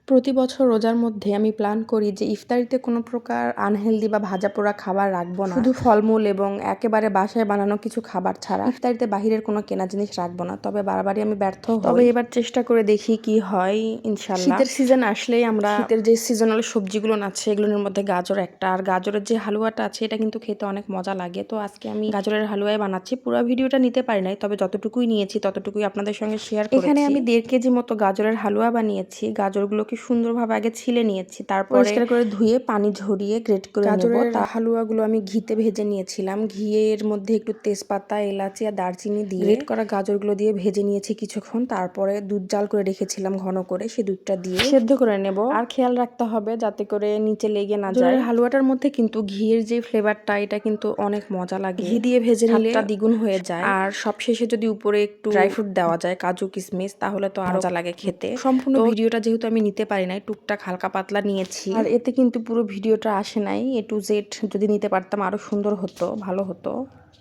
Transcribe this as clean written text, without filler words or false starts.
প্রতি বছর রোজার মধ্যে আমি প্ল্যান করি যে ইফতারিতে কোনো প্রকার আনহেলদি বা ভাজা পোড়া খাবার রাখবো না, শুধু ফলমূল এবং একেবারে বাসায় বানানো কিছু খাবার ছাড়া ইফতারিতে বাহিরের কোনো কেনা জিনিস রাখবো না। তবে বারবারই আমি ব্যর্থ হই। তবে এবার চেষ্টা করে দেখি কি হয়। ইনশাল্লাহ শীতের সিজন আসলেই আমরা শীতের যে সিজনাল সবজিগুলো আছে এগুলোর মধ্যে গাজর একটা, আর গাজরের যে হালুয়াটা আছে এটা কিন্তু খেতে অনেক মজা লাগে। তো আজকে আমি গাজরের হালুয়াই বানাচ্ছি। পুরো ভিডিওটা নিতে পারি নাই, তবে যতটুকুই নিয়েছি ততটুকুই আপনাদের সঙ্গে শেয়ার করেছি। এখানে আমি 1.5 কেজি মতো গাজরের হালুয়া বানিয়েছি। গাজরগুলোকে সুন্দরভাবে আগে ছিলে নিয়েছি, তারপর পরিষ্কার করে ধুয়ে পানি ঝরিয়ে গ্রেট করে নেব। গাজরের হালুয়াগুলো আমি ঘিতে ভেজে নিয়েছিলাম। ঘিয়ের মধ্যে একটু তেজপাতা, এলাচি আর দারচিনি দিয়ে গ্রেট করা গাজরগুলো দিয়ে ভেজে নিয়েছি কিছুক্ষণ। তারপরে দুধ জাল করে রেখেছিলাম ঘন করে, সেই দুধটা দিয়ে সেদ্ধ করে নেব। আর খেয়াল রাখতে হবে যাতে করে নিচে লেগে না যায়। হালুয়াটার মধ্যে কিন্তু ঘিয়ের যে ফ্লেভারটা এটা কিন্তু অনেক মজা লাগে। ঘি দিয়ে ভেজে নিলে দ্বিগুণ হয়ে যায়। আর সবশেষে যদি উপরে একটু ড্রাই ফ্রুট দেওয়া যায়, কাজু কিশমিশ, তাহলে তো আরো মজা লাগে খেতে। সম্পূর্ণ ভিডিওটা যেহেতু আমি নিতে পারি নাই, টুকটাক হালকা পাতলা নিয়েছি। আর এতে কিন্তু পুরো ভিডিওটা আসে নাই A to Z। যদি নিতে পারতাম আরো সুন্দর হতো, ভালো হতো।